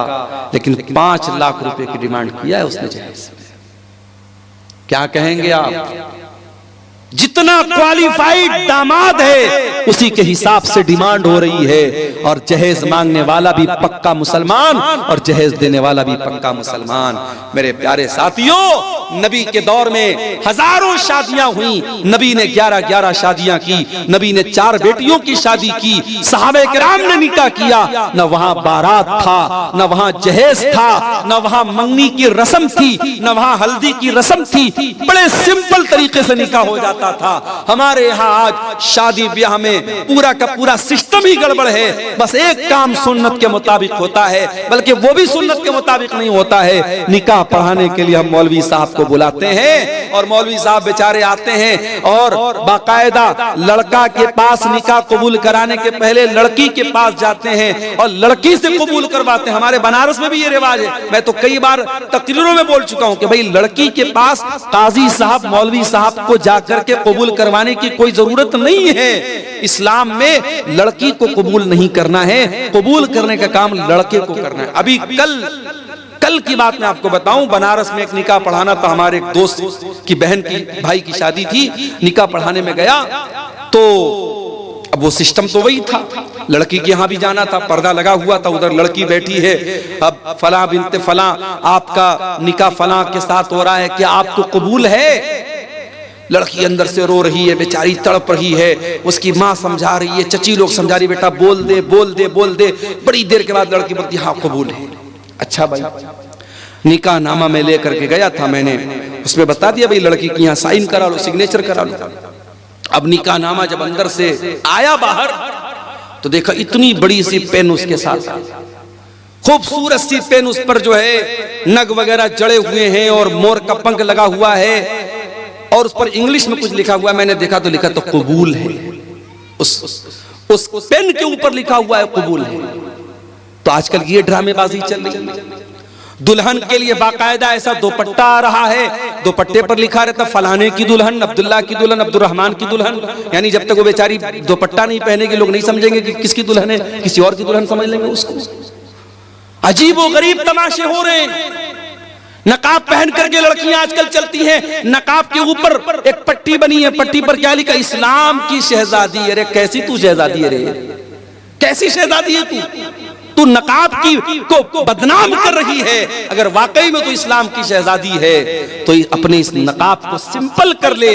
लेकिन 5 लाख रुपए की डिमांड किया है उसने जहेज। क्या कहेंगे आप? जितना क्वालिफाइड दामाद है उसी के हिसाब से डिमांड हो रही है, और जहेज मांगने वाला भी पक्का मुसलमान और जहेज देने वाला भी पक्का मुसलमान। मेरे प्यारे साथियों, नबी के दौर में हजारों शादियां हुई, नबी ने 11-11 शादियां की, नबी ने 4 बेटियों की शादी की, सहाबे किराम ने निकाह किया। न वहां बारात था, न वहां जहेज था, न वहां मंगनी की रस्म थी, न वहां हल्दी की रस्म थी। बड़े सिंपल तरीके से निकाह हो जाता था। हमारे यहाँ आज शादी ब्याह में पूरा का पूरा सिस्टम ही गड़बड़ है। बस एक काम सुन्नत के मुताबिक होता है, बल्कि वो भी सुन्नत के मुताबिक नहीं होता है। निकाह पढ़ाने के लिए हम मौलवी साहब को बुलाते हैं और मौलवी साहब बेचारे आते हैं और बाकायदा लड़का के पास निकाह कबूल कराने के पहले लड़की के पास जाते हैं और लड़की से कबूल करवाते हैं। हमारे बनारस में भी ये रिवाज है। मैं तो कई बार तकरीरों में बोल चुका हूं कि भाई लड़की के पास काजी साहब मौलवी साहब को जाकर के कबूल करवाने की कोई जरूरत नहीं है। इस्लाम में लड़की को कबूल नहीं करना है, कबूल करने का काम लड़के को करना है। अभी कल की बात मैं आपको बताऊं, बनारस में एक निकाह पढ़ाना था, हमारे एक दोस्त की बहन की भाई की शादी थी, निकाह पढ़ाने में गया तो अब वो सिस्टम तो वही था, लड़की के यहाँ भी जाना था, पर्दा लगा हुआ था, उधर लड़की बैठी है, अब फला बिनते फला आपका निकाह फला के साथ हो रहा है, क्या आपको कबूल है? लड़की अंदर से रो रही है, बेचारी तड़प रही है, उसकी माँ समझा रही है, चची लोग समझा रही, बेटा बोल दे बोल दे बोल दे। बड़ी देर के बाद लड़की बोलती हाँ कबूल है। अच्छा भाई, निकाह नामा में लेकर के गया था मैंने, उसमें बता दिया भाई लड़की की यहाँ साइन करा लो, सिग्नेचर करा लो। अब निकाह नामा जब अंदर से आया बाहर तो देखा इतनी बड़ी सी पेन उसके साथ, खूबसूरत सी पेन, उस पर जो है नग वगैरह जड़े हुए हैं और मोर का पंख लगा हुआ है और उस पर इंग्लिश में कुछ लिखा हुआ है। मैंने देखा तो लिखा तो कबूल है, उस पेन के ऊपर लिखा हुआ है कबूल है। तो आजकल ये ड्रामेबाजी चल रही है। दुल्हन के लिए बाकायदा ऐसा दुपट्टा आ रहा है, दुपट्टे पर लिखा रहता फलाने की दुल्हन, अब्दुल्ला की दुल्हन, अब्दुर्रहमान की दुल्हन। यानी जब तक वो बेचारी दुपट्टा नहीं पहनेगी लोग नहीं समझेंगे कि किसकी दुल्हन है, किसी और की दुल्हन समझ लेंगे उसको। अजीब व गरीब तमाशे हो रहे हैं। नकाब पहन करके लड़कियां आजकल चलती हैं, नकाब के ऊपर एक पट्टी बनी है, पट्टी पर क्या लिखा, इस्लाम की शहजादी। अरे कैसी तू शहजादी है रे, कैसी शहजादी है तू नकाब की को बदनाम कर रही है। अगर वाकई में तो इस्लाम की शहजादी है तो अपने इस नकाब को सिंपल कर ले।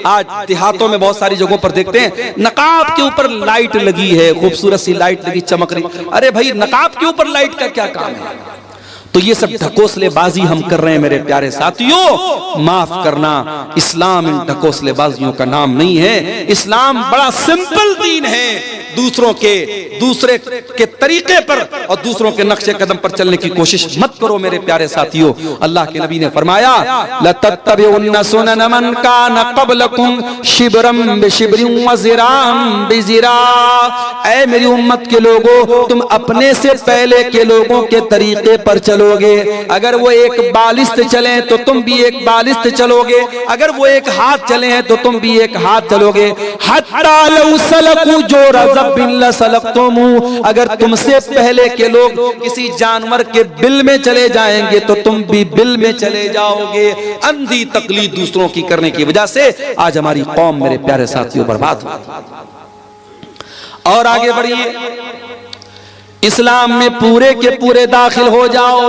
आज देहातों में बहुत सारी जगहों पर देखते हैं नकाब के ऊपर लाइट लगी है, खूबसूरत सी लाइट लगी, चमक रही। अरे भाई नकाब के ऊपर लाइट का क्या काम है? तो ये सब ढकोसलेबाजी हम कर रहे हैं मेरे प्यारे साथियों, माफ करना, इस्लाम इन ढकोसलेबाजियों का नाम नहीं है। इस्लाम बड़ा सिंपल दीन है, दूसरे के तरीके पर और दूसरों के नक्शे कदम पर चलने की कोशिश मत करो मेरे प्यारे साथियों। अल्लाह के नबी ने फरमाया लतत्तबिउन्ना सुनन मन कान क़ब्लकुम शिब्रम बिशिब्रिन व ज़िराम बिज़िरा। ऐ मेरी उम्मत के लोगों, तुम अपने से पहले के लोगों के तरीके पर चलोगे। अगर वो एक बालिस्त चले तो तुम भी एक बालिस्त चलोगे, अगर वो एक हाथ चले हैं तो तुम भी एक हाथ चलोगे। हत्ता लौ सलकू जोरा अगर तुमसे पहले के लोग किसी जानवर के बिल में चले जाएंगे तो तुम भी बिल में चले जाओगे। अंधी तकलीद दूसरों की करने की वजह से आज हमारी कौम मेरे प्यारे साथियों बर्बाद हो। और आगे बढ़िए, इस्लाम में पूरे के पूरे दाखिल हो जाओ।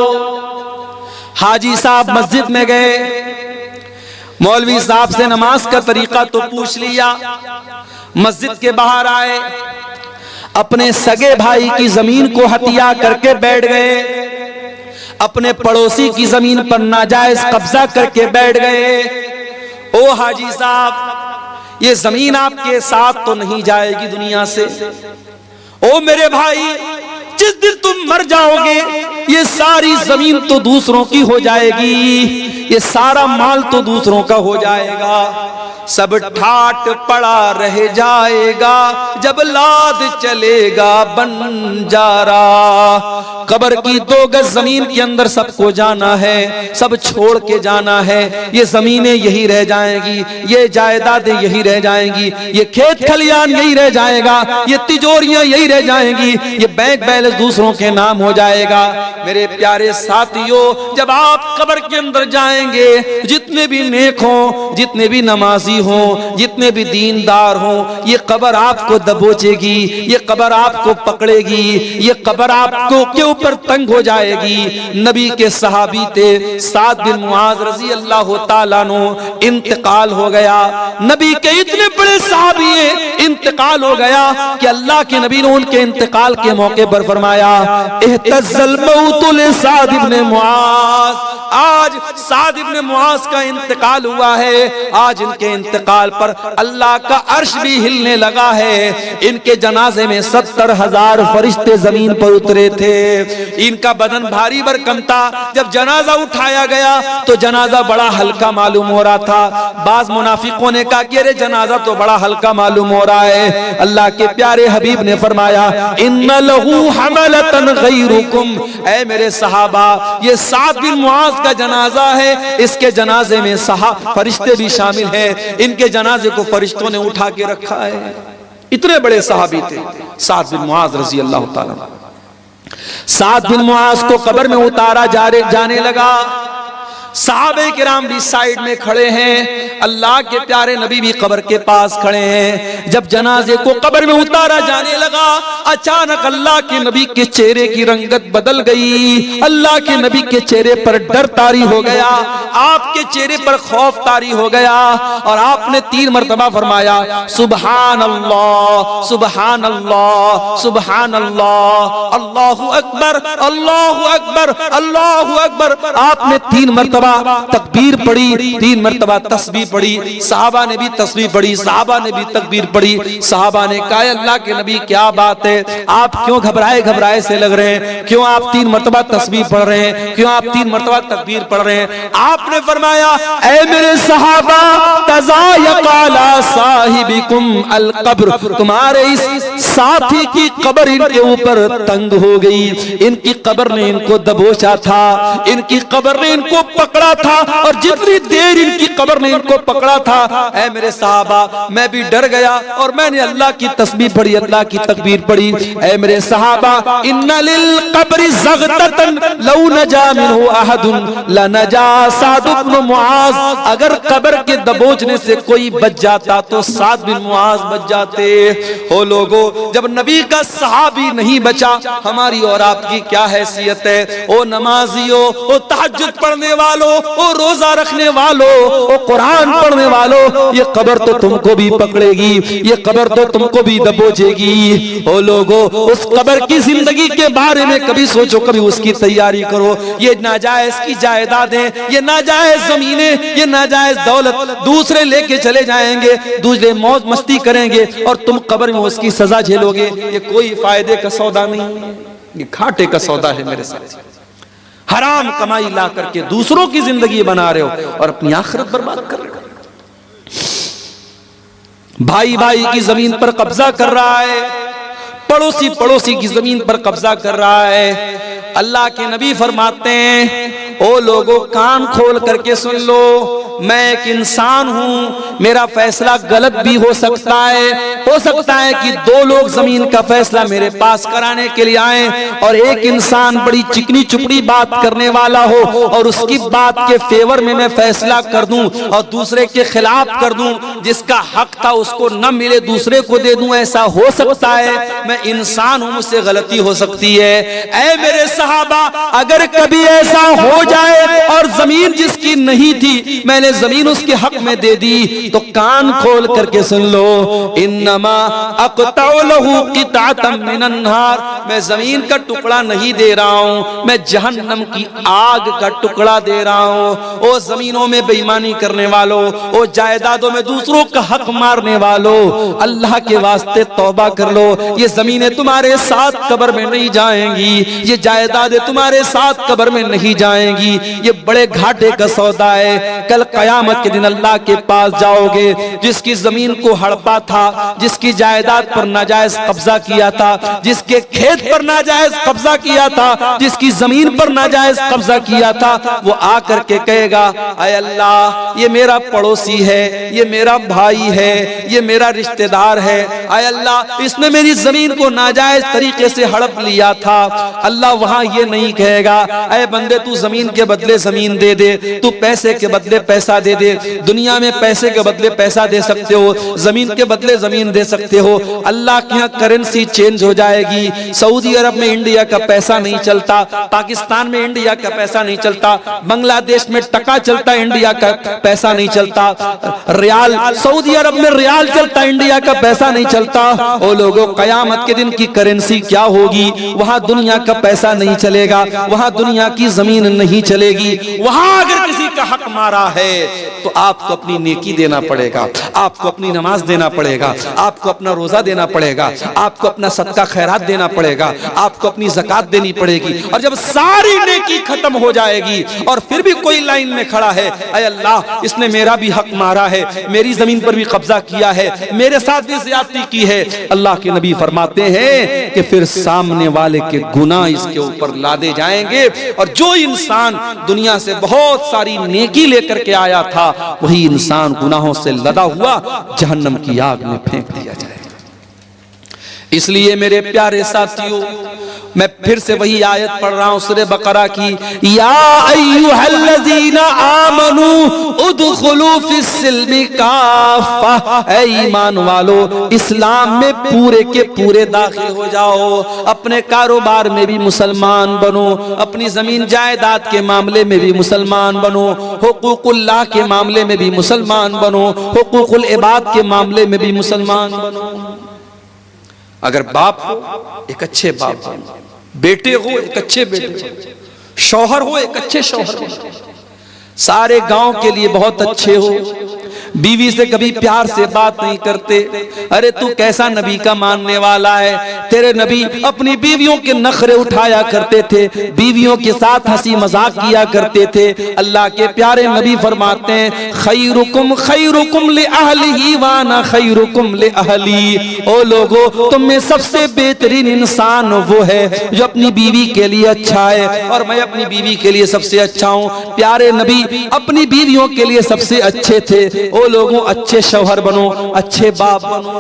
हाजी साहब मस्जिद में गए, मौलवी साहब से नमाज का तरीका तो पूछ लिया, मस्जिद के बाहर आए, अपने सगे भाई की जमीन को हत्या करके बैठ गए, अपने पड़ोसी की जमीन पर नाजायज कब्जा करके बैठ गए। ओ हाजी साहब, ये जमीन आपके साथ तो नहीं जाएगी दुनिया से। ओ मेरे भाई, जिस दिन तुम मर जाओगे ये सारी जमीन तो दूसरों की हो जाएगी, ये सारा माल तो दूसरों का हो जाएगा, सब ठाट पड़ा रह जाएगा जब लाद चलेगा बंजारा। कब्र की 2 गज जमीन के अंदर सबको जाना है, सब छोड़ के जाना है। ये जमीनें यही रह जाएंगी, ये जायदादें यही रह जाएंगी, ये खेत खलियान यही रह जाएगा, ये तिजोरियां यही रह जाएंगी, ये बैंक बैलेंस दूसरों के नाम हो जाएगा। मेरे प्यारे साथियों, जब आप कब्र के अंदर जाएंगे, जितने भी नेक हों, जितने भी नमाजी हों, जितने भी दीनदार हों, ये कब्र आपको दबोचेगी, ये कब्र आपको पकड़ेगी, ये कब्र आपको के ऊपर तंग हो जाएगी। नबी के सहाबी थे साद बिन मुआज रजी अल्लाह ताला अन्हु, इंतकाल हो गया। नबी के इतने बड़े सहाबी इंतकाल हो गया कि अल्लाह के नबी ने उनके इंतकाल के मौके पर फरमाया इhtazal मौत लिसाद इब्न मुआज। आज साद इब्न मुआज का इंतकाल हुआ है। आज इनके इंतकाल पर अल्लाह का अर्श भी हिलने लगा है। इनके जनाजे में 70,000 फरिश्ते जमीन पर उतरे थे। इनका बदन भारी भरकम था। जब जनाजा उठाया गया तो जनाजा बड़ा हल्का मालूम हो रहा था। बाज मुनाफिकों ने कहा कि अरे जनाजा तो बड़ा हल्का मालूम हो रहा है। अल्लाह के प्यारे हबीब ने फरमाया इन्ना लहू हमलतन गैरुकुम। ऐ मेरे सहाबा, ये साद बिन मुआज का जनाजा है, इसके जनाजे में फरिश्ते भी शामिल हैं। इनके जनाजे को फरिश्तों ने उठा के रखा है। इतने बड़े सहाबी थे साद बिन मुआज रजी अल्लाह ताला। साद बिन मुआज को कब्र में उतारा जाने लगा। सहाबे किराम भी साइड में खड़े हैं, अल्लाह के प्यारे नबी भी कब्र के पास खड़े हैं। जब जनाजे को कब्र में उतारा जाने लगा, अचानक अल्लाह के नबी के चेहरे की रंगत बदल गई। अल्लाह के नबी के चेहरे पर डर तारी हो गया, आपके चेहरे पर खौफ तारी हो गया और आपने 3 मरतबा फरमाया सुबहान अल्लाह, सुबहान अल्लाह, सुबहान अल्लाह, अल्लाहु अकबर, अल्लाहु अकबर, अल्लाहु अकबर। आपने 3 मरतबा तकबीर पढ़ी, 3 मरतबा तस्बीह पढ़ी। साहबा ने भी तस्बीह पढ़ी, साहबा ने भी तकबीर पढ़ी। साहबा ने कहा अल्लाह के नबी क्या बात है, आप क्यों घबराए से लग रहे हैं, क्यों आप 3 मरतबा तस्बीह पढ़ रहे हैं, क्यों आप 3 मरतबा तकबीर पढ़ रहे हैं। आपने फरमाया ऐ मेरे सहाबा तज़ायक़ अला साहिबिकुम अल कब्र, तुम्हारे इस साथी की कब्र इनके ऊपर तंग हो गई। इनकी कब्र ने इनको दबोचा था, इनकी कब्र ने इनको पकड़ा था, और जितनी देर इनकी कब्र ने इनको पकड़ा था, ऐ मेरे साहबा, मैं भी डर गया और मैंने अल्लाह की तस्बीह पढ़ी, अल्लाह की तकबीर पढ़ी। ऐ मेरे साहबा, इन्ना लिल कब्रि ज़ग़ततन लौ नजा मिन्हु अहदुन लनजा साद इब्न मुआज़। अगर कब्र के दबोचने से कोई बच जाता तो साद बिन मुआज़ बच जाते। हो लोगो, जब नबी का सहाबी नहीं बचा, हमारी और आपकी क्या हैसियत है? ओ नमाजियों, ओ तहज्जुद पढ़ने वालों, ओ रोजा रखने वालों, ओ कुरान पढ़ने वालों, ये कब्र तो तुमको भी पकड़ेगी, ये कब्र तो तुमको भी दबोचेगी। ओ लोगो, उस कब्र की जिंदगी के बारे में कभी सोचो, कभी उसकी तैयारी करो। ये नाजायज की जायदादें, ये नाजायज जमीनें, ये नाजायज दौलत दूसरे लेके चले जाएंगे, दूसरे मौज मस्ती करेंगे और तुम कब्र में उसकी सजा झेलोगे। ये कोई फायदे का सौदा नहीं, ये घाटे का सौदा है मेरे साथ। हराम कमाई ला करके दूसरों की जिंदगी बना रहे हो और अपनी आखिरत बर्बाद कर रहे हो। भाई भाई की जमीन पर कब्जा कर रहा है, पड़ोसी पड़ोसी की जमीन पर कब्जा कर रहा है। अल्लाह के नबी फरमाते हैं, ओ लोगों, कान खोल करके सुन लो, मैं एक इंसान हूं, मेरा फैसला गलत भी हो सकता है कि दो लोग जमीन का फैसला मेरे पास कराने के लिए आए और एक इंसान बड़ी चिकनी चुपड़ी बात करने वाला हो और उसकी बात के फेवर में मैं फैसला कर दूं और दूसरे के खिलाफ कर दूं, जिसका हक था उसको न मिले दूसरे को दे दूं। ऐसा हो सकता है, मैं इंसान हूं, मुझसे गलती हो सकती है। ऐ मेरे सहाबा, अगर कभी ऐसा हो जाए और जमीन जिसकी नहीं थी मैंने जमीन उसके हक में दे दी, तो कान खोल करके सुन लो, इन्नमा अक़तउ लहू क़िताअतम मिनन नार, मैं जमीन का टुकड़ा नहीं दे रहा हूं, मैं जहन्नम की आग का टुकड़ा दे रहा हूं। ओ जमीनों में बेईमानी करने वालों, ओ जायदादों में दूसरों का हक मारने वालों, अल्लाह के वास्ते तौबा कर लो। ये जमीनें तुम्हारे साथ कब्र में नहीं जाएंगी, ये जायदादें तुम्हारे साथ कब्र में नहीं जाएंगी। ये बड़े घाटे का सौदा है। कल कयामत के दिन अल्लाह के पास जाओगे, जिसकी जमीन को हड़पा था, जिसकी जायदाद पर नाजायज कब्जा किया था, जिसके खेत पर नाजायज कब्जा किया था, जिसकी जमीन पर नाजायज कब्जा किया था, वो आकर के कहेगा, ऐ अल्लाह, ये मेरा पड़ोसी है, ये मेरा भाई है, ये मेरा रिश्तेदार है, ऐ अल्लाह, इसने मेरी जमीन को नाजायज तरीके से हड़प लिया था। अल्लाह वहां ये नहीं कहेगा, ऐ बंदे, तू जमीन के बदले जमीन दे दे, तू पैसे के बदले पैसा दे दे। दुनिया में पैसे के बदले पैसा दे सकते हो, जमीन के बदले जमीन दे सकते हो। अल्लाह के यहाँ करेंसी चेंज हो जाएगी। सऊदी अरब में इंडिया का पैसा नहीं चलता, पाकिस्तान में इंडिया का पैसा नहीं चलता, बांग्लादेश में टका चलता, इंडिया का पैसा नहीं चलता, रियाल सऊदी अरब में रियाल चलता, इंडिया का पैसा नहीं चलता। ओ लोगों, कयामत के दिन की करेंसी क्या होगी? वहां दुनिया का पैसा नहीं चलेगा, वहां दुनिया की जमीन नहीं चलेगी। वहां अगर किसी का हक मारा है तो आपको अपनी नेकी देना पड़ेगा, आपको अपनी नमाज देना पड़ेगा, आपको अपना रोजा देना पड़ेगा, आपको अपना सदका खैरात देना पड़ेगा, आपको अपनी ज़कात देनी पड़ेगी। और जब सारी नेकी खत्म हो जाएगी और फिर भी कोई लाइन में खड़ा है, ऐ अल्लाह, इसने मेरा भी हक मारा है, मेरी जमीन पर भी कब्जा किया है, मेरे साथ भी ज़्यादती की है, अल्लाह के नबी फरमाते हैं कि फिर सामने वाले के गुनाह इसके ऊपर लादे जाएंगे और जो इंसान दुनिया से बहुत सारी नेकी लेकर के आया था, वही इंसान गुनाहों से लदा हुआ जहन्नम की आग में फेंक दिया जाएगा। इसलिए मेरे प्यारे साथियों, मैं फिर से वही आयत पढ़ रहा हूं सूरह बकरा की, या अय्युहल्लज़ीना आमनू उदखुलू फिस्सिल्मि काफ़ा, ऐ ईमान वालो, इस्लाम में पूरे के पूरे दाखिल हो जाओ। अपने कारोबार में भी मुसलमान बनो, अपनी जमीन जायदाद के मामले में भी मुसलमान बनो, हुकूकुल्लाह के मामले में भी मुसलमान बनो, हुकूकुल इबाद के मामले में भी मुसलमान बनो। अगर बाप हो, एक अच्छे बाप बनो, बेटे हो, एक अच्छे बेटे हो, शौहर हो, एक अच्छे शौहर हो, सारे गांव के लिए बहुत अच्छे हो, बीवी से कभी प्यार से बात नहीं करते। अरे तू कैसा नबी का मानने वाला है? तेरे नबी अपनी बीवियों के नखरे उठाया करते थे, बीवियों के साथ हंसी मजाक किया करते थे। अल्लाह के प्यारे नबी फरमाते हैं खैरुकुम खैरुकुम ले अहलिही वाना खैरुकुम ले अहली। ओ लोगो, तुम में सबसे बेहतरीन इंसान वो है जो अपनी बीवी के लिए अच्छा है, और मैं अपनी बीवी के लिए सबसे अच्छा हूँ। प्यारे नबी अपनी बीवियों के लिए सबसे अच्छे थे। ओ लोगों, अच्छे शौहर बनो, अच्छे बाप बनो।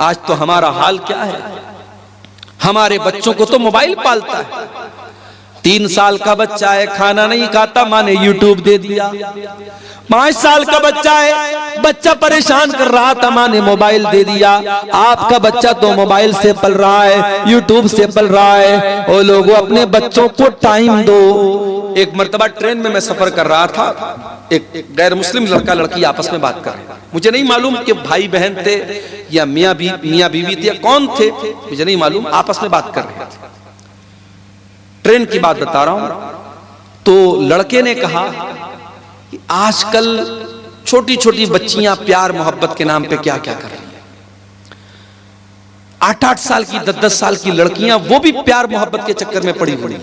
आज तो हमारा हाल क्या है? हमारे बच्चों को तो मोबाइल पालता है। 3 साल का बच्चा है, खाना नहीं खाता, माँ ने यूट्यूब दे दिया। 5 साल का बच्चा है, बच्चा परेशान कर रहा था, माँ ने मोबाइल दे दिया। आपका बच्चा तो मोबाइल से पल रहा है, यूट्यूब से पल रहा है। ओ लोगों, अपने बच्चों को टाइम दो। एक मर्तबा ट्रेन में मैं सफर कर रहा था, एक गैर मुस्लिम लड़का लड़की आपस में बात कर रहे हैं। मुझे नहीं मालूम कि भाई बहन थे या मियाँ बीवी थे या कौन थे, मुझे नहीं मालूम, आपस में बात कर रहे थे। ट्रेन की बात बता रहा हूं। तो लड़के ने कहा कि आजकल छोटी छोटी बच्चियां प्यार मोहब्बत के नाम पे क्या क्या कर रही हैं। 8-8 साल की 10-10 साल की लड़कियां, वो भी प्यार मोहब्बत के चक्कर में पड़ी हुई।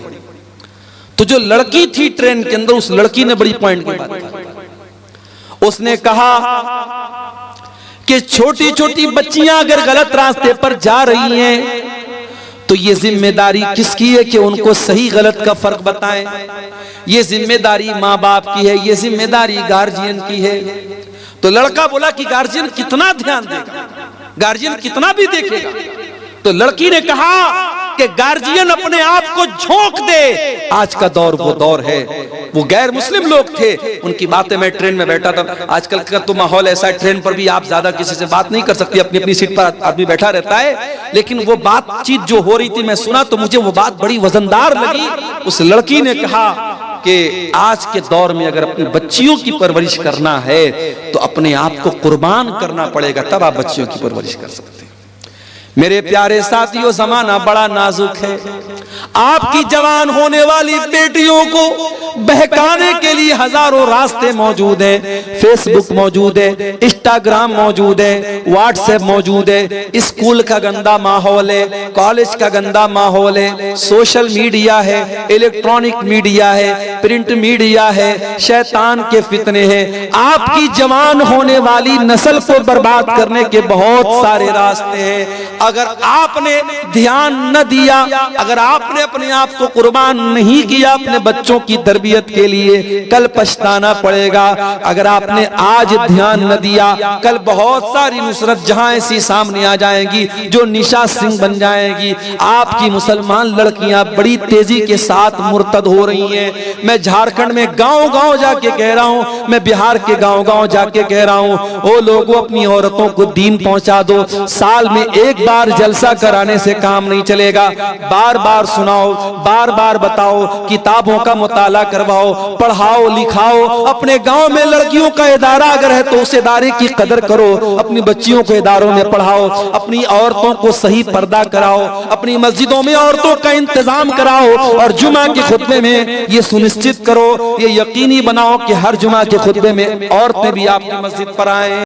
तो जो लड़की थी ट्रेन के अंदर, उस लड़की ने बड़ी पॉइंट की बात की। उसने कहा कि छोटी छोटी बच्चियां अगर गलत रास्ते पर जा रही हैं तो ये जिम्मेदारी किसकी है कि उनको सही गलत का फर्क बताएं? ये जिम्मेदारी माँ बाप की है, ये जिम्मेदारी गार्जियन की है। तो लड़का बोला कि गार्जियन कितना ध्यान देगा, गार्जियन कितना भी देखेगा। तो लड़की ने कहा कि गार्जियन अपने आप को झोंक दे। आज का दौर वो दौर है। वो गैर मुस्लिम लोग थे, उनकी बातें, मैं ट्रेन में बैठा था। आजकल का तो माहौल ऐसा है, ट्रेन पर भी आप ज्यादा किसी से बात नहीं कर सकती, अपनी अपनी सीट पर आदमी बैठा रहता है। लेकिन वो बातचीत जो हो रही थी मैं सुना, तो मुझे वो बात बड़ी वजनदार लगी। उस लड़की ने कहा कि आज के दौर में अगर अपनी बच्चियों की परवरिश करना है तो अपने आप को कुर्बान करना पड़ेगा, तब आप बच्चियों की परवरिश कर सकते हैं। मेरे प्यारे साथियों, जमाना बड़ा नाजुक है। आपकी जवान होने वाली बेटियों को बहकाने के लिए हजारों रास्ते मौजूद हैं। फेसबुक मौजूद है, इंस्टाग्राम मौजूद है, व्हाट्सएप मौजूद है। स्कूल का गंदा माहौल है, कॉलेज का गंदा माहौल है, सोशल मीडिया है, इलेक्ट्रॉनिक मीडिया है, प्रिंट मीडिया है, शैतान के फितने हैं। आपकी जवान होने वाली नस्ल को बर्बाद करने के बहुत सारे रास्ते हैं। अगर आपने ध्यान न दिया, अगर आपने अपने आप को कुर्बान नहीं किया अपने बच्चों की तरबियत के लिए, कल पछताना पड़ेगा। अगर आपने आज ध्यान न दिया, कल बहुत सारी नुसरत जहां ऐसी सामने आ जाएंगी जो निशा सिंह बन जाएगी। आपकी मुसलमान लड़कियां बड़ी तेजी के साथ मुर्तद हो रही हैं। मैं झारखंड में गांव-गांव जाके कह रहा हूं, मैं बिहार के गांव-गांव जाके कह रहा हूं, ओ लोगों, अपनी औरतों को दीन पहुंचा दो। साल में एक बार जलसा कराने से काम नहीं चलेगा। बार बार सुनाओ, बार बार बताओ, किताबों का मुताला करवाओ, पढ़ाओ लिखाओ। अपने गांव में लड़कियों का इदारा अगर है तो उस इदारे की कदर करो। अपनी बच्चियों को इदारों में पढ़ाओ, अपनी औरतों को सही पर्दा कराओ, अपनी मस्जिदों में औरतों का इंतजाम कराओ, और जुमा के खुतबे में ये सुनिश्चित करो, ये यकीनी बनाओ कि हर जुमा के खुतबे में औरतें भी आपकी मस्जिद पर आए।